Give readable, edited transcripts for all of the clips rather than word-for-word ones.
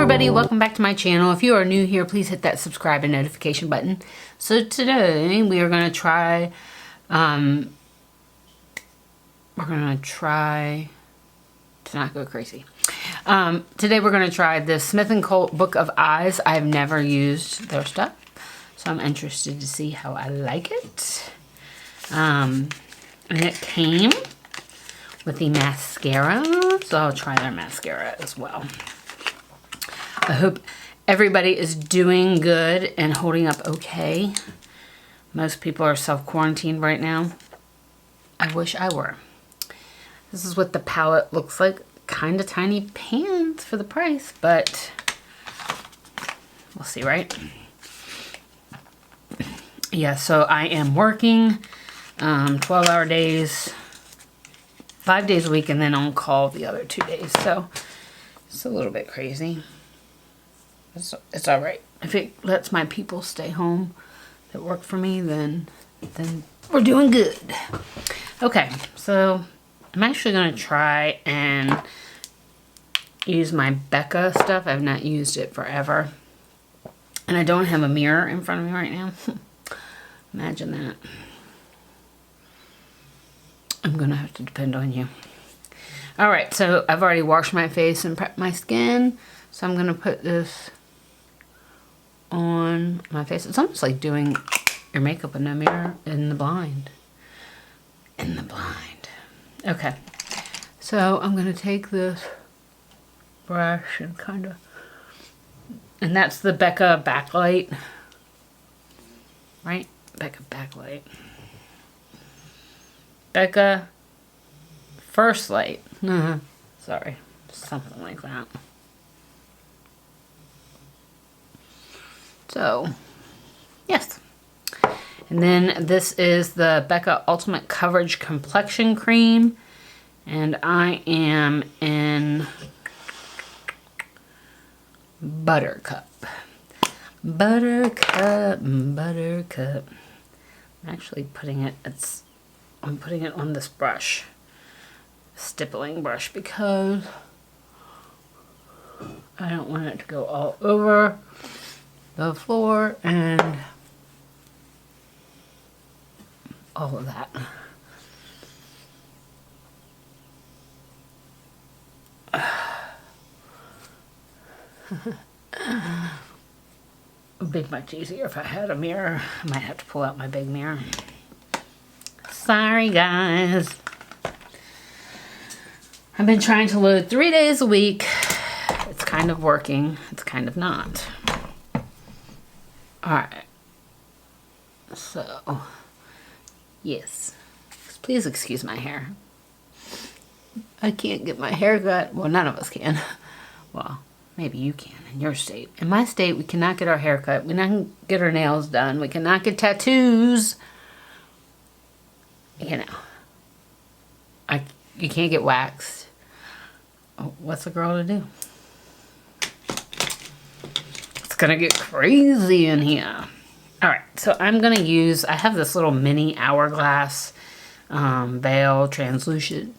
everybody, welcome back to my channel. If you are new here, please hit that subscribe and notification button. So today we are going to try, to not go crazy. Today we're going to try the Smith & Colt Book of Eyes. I've never used their stuff, so I'm interested to see how I like it. And it came with the mascara, so I'll try their mascara as well. I hope everybody is doing good and holding up okay. Most people are self-quarantined right now. I wish I were. This is what the palette looks like. Kind of tiny pans for the price, but we'll see, right? Yeah, so I am working 12-hour days, 5 days a week, and then on call the other 2 days. So it's a little bit crazy. It's all right. If it lets my people stay home that work for me, then we're doing good. Okay, so I'm actually going to try and use my Becca stuff. I've not used it forever. And I don't have a mirror in front of me right now. Imagine that. I'm going to have to depend on you. All right, so I've already washed my face and prepped my skin. So I'm going to put this on my face. It's almost like doing your makeup in the mirror in the blind. In the blind. Okay. So I'm going to take this brush and kind of... And that's the Becca backlight. Right? Becca backlight. Becca first light. Sorry. Something like that. So, yes. And then this is the Becca Ultimate Coverage Complexion Cream. And I am in Buttercup. Buttercup, Buttercup. I'm actually putting it, I'm putting it on this brush. Stippling brush, because I don't want it to go all over the floor and all of that. It'd be much easier if I had a mirror. I might have to pull out my big mirror. Sorry, guys. I've been trying to load 3 days a week. It's kind of working. It's kind of not. Alright. So, yes. Please excuse my hair. I can't get my hair cut. Well, none of us can. Well, maybe you can in your state. In my state, we cannot get our hair cut. We cannot get our nails done. We cannot get tattoos. You know. You can't get waxed. Oh, what's a girl to do? It's gonna get crazy in here. Alright, so I'm gonna use, I have this little mini hourglass veil translucent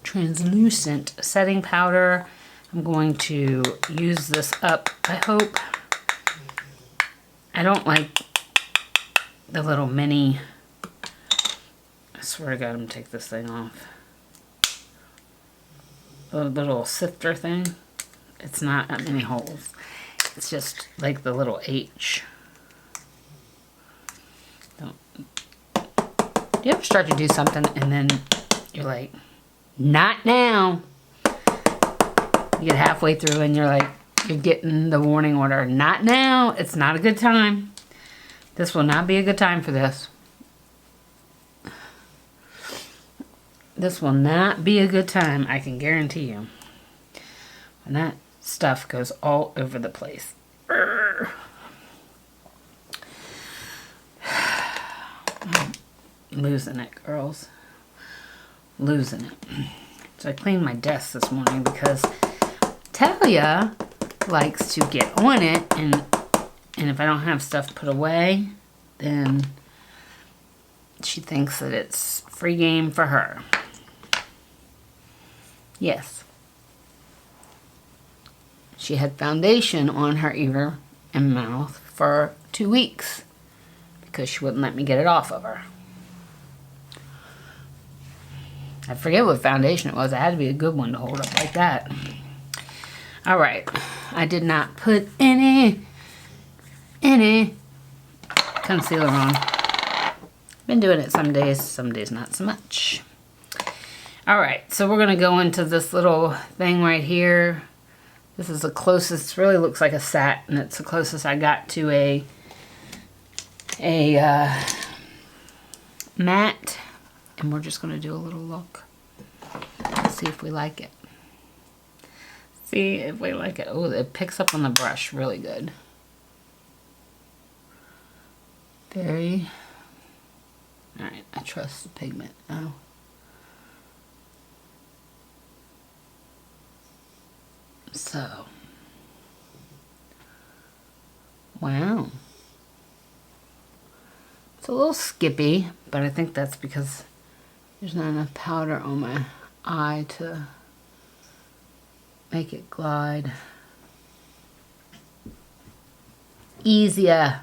setting powder. I'm going to use this up, I hope. I don't like the little mini, I swear to God, I'm gonna take this thing off. The little sifter thing. It's not that many holes. It's just like the little H. Do you ever start to do something and then you're like, not now? You get halfway through and you're like, you're getting the warning order, not now. It's not a good time. This will not be a good time for this. This will not be a good time, I can guarantee you. And that stuff goes all over the place. I'm losing it, girls. Losing it. So I cleaned my desk this morning because Talia likes to get on it, and if I don't have stuff put away, then she thinks that it's free game for her. Yes. she had foundation on her ear and mouth for 2 weeks because she wouldn't let me get it off of her. I forget what foundation it was. It had to be a good one to hold up like that. All right. I did not put any concealer on. Been doing it some days not so much. All right, so we're gonna go into this little thing right here. This is the closest, really looks like a satin, and it's the closest I got to a matte. And we're just gonna do a little look. See if we like it. See if we like it. Oh, it picks up on the brush really good. Very, all right, I trust the pigment now. So, wow. It's a little skippy, but I think that's because there's not enough powder on my eye to make it glide easier.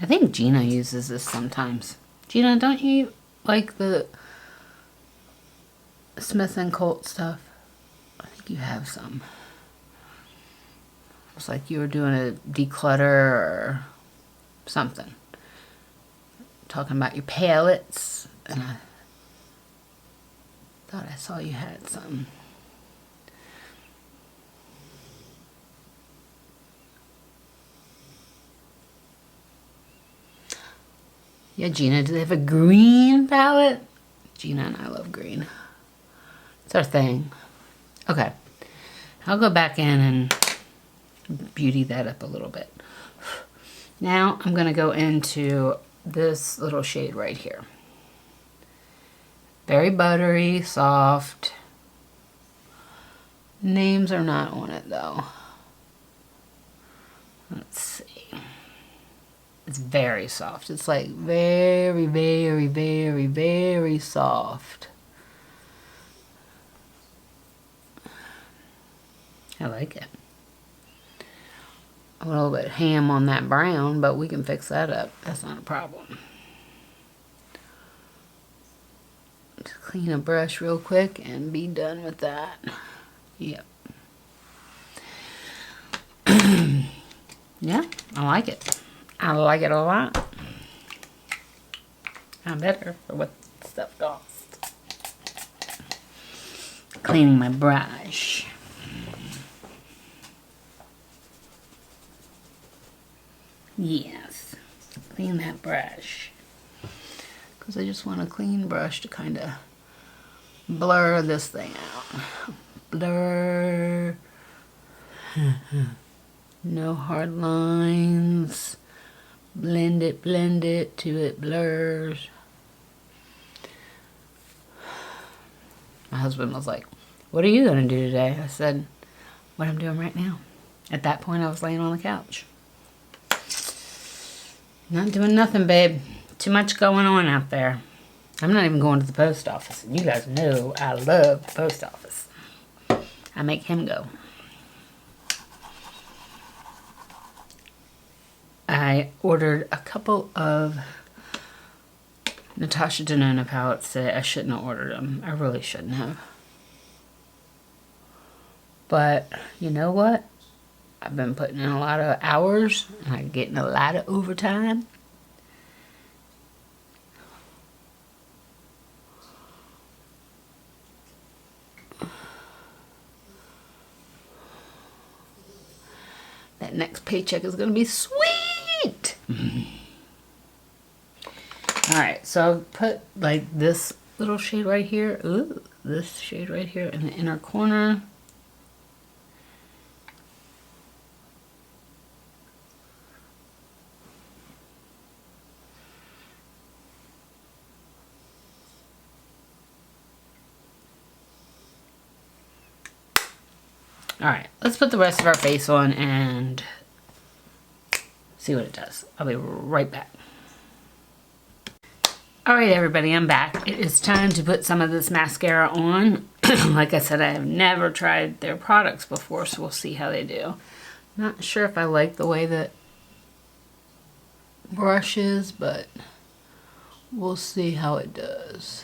I think Gina uses this sometimes. Gina, don't you like the Smith & Colt stuff? I think you have some. It's like you were doing a declutter or something. Talking about your palettes, and I thought I saw you had some. Yeah, Gina, do they have a green palette? Gina and I love green. It's our thing. Okay. I'll go back in and beauty that up a little bit. Now I'm going to go into this little shade right here. Very buttery, soft. Names are not on it though. Let's see. It's very soft. It's like very, very, very, very soft. I like it. A little bit ham on that brown, but we can fix that up. That's not a problem. Just clean a brush real quick and be done with that. Yep. Yeah, I like it. I like it a lot. I'm better for what stuff costs. Cleaning my brush. Yes, clean that brush. Because I just want a clean brush to kind of blur this thing out. Blur. No hard lines. Blend it till it blurs. My husband was like, "What are you going to do today?" I said, "What I'm doing right now." At that point, I was laying on the couch. Not doing nothing, babe. Too much going on out there. I'm not even going to the post office. And you guys know I love the post office. I make him go. I ordered a couple of Natasha Denona palettes today. I shouldn't have ordered them. I really shouldn't have. But you know what? I've been putting in a lot of hours and I'm getting a lot of overtime. That next paycheck is going to be sweet. Alright, so I'll put like this little shade right here. Ooh, this shade right here in the inner corner. Alright, let's put the rest of our face on and see what it does. I'll be right back. All right, everybody, I'm back. It is time to put some of this mascara on. Like I said, I have never tried their products before, so we'll see how they do. Not sure if I like the way that brush is, but we'll see how it does.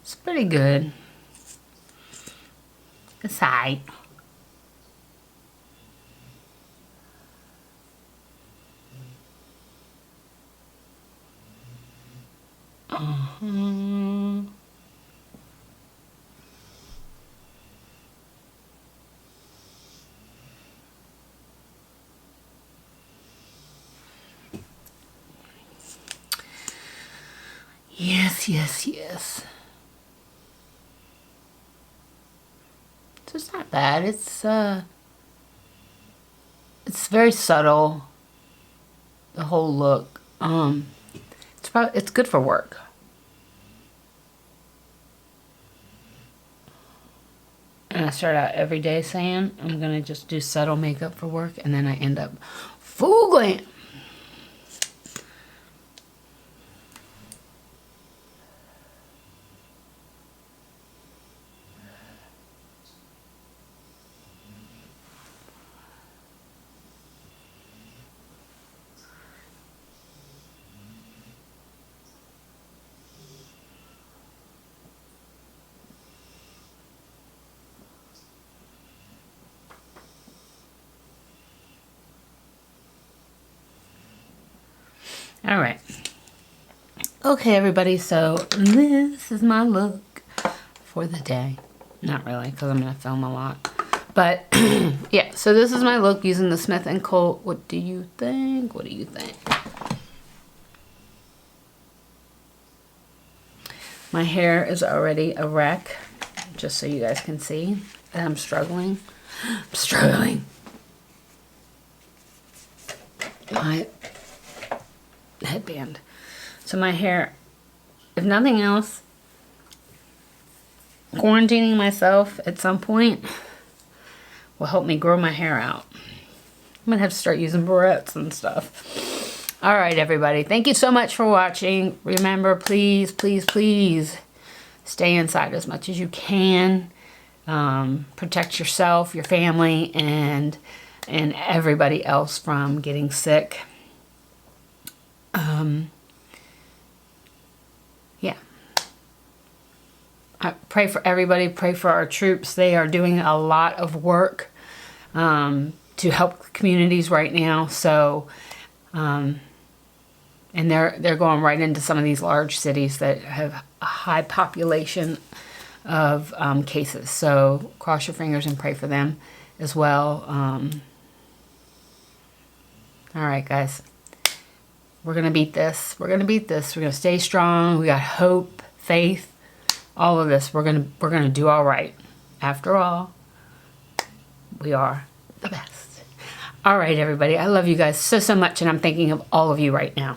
It's pretty good. It's alright. Yes, yes, yes. So it's not bad. It's very subtle. The whole look. It's good for work. And I start out every day saying I'm gonna just do subtle makeup for work, and then I end up full glam. All right. Okay, everybody, so this is my look for the day. Not really, because I'm going to film a lot. But, yeah, so this is my look using the Smith & Colt. What do you think? What do you think? My hair is already a wreck, just so you guys can see that I'm struggling. I'm struggling. My headband. So my hair, if nothing else, quarantining myself at some point will help me grow my hair out. I'm gonna have to start using barrettes and stuff. All right, everybody. Thank you so much for watching. Remember, please, please, please stay inside as much as you can. Protect yourself, your family, and everybody else from getting sick. Yeah. I pray for everybody. Pray for our troops. They are doing a lot of work to help communities right now. So, and they're going right into some of these large cities that have a high population of cases. So cross your fingers and pray for them as well. All right, guys. We're going to beat this. We're going to beat this. We're going to stay strong. We got hope, faith, all of this. We're going to do all right. After all, we are the best. All right, everybody. I love you guys so, so much, and I'm thinking of all of you right now.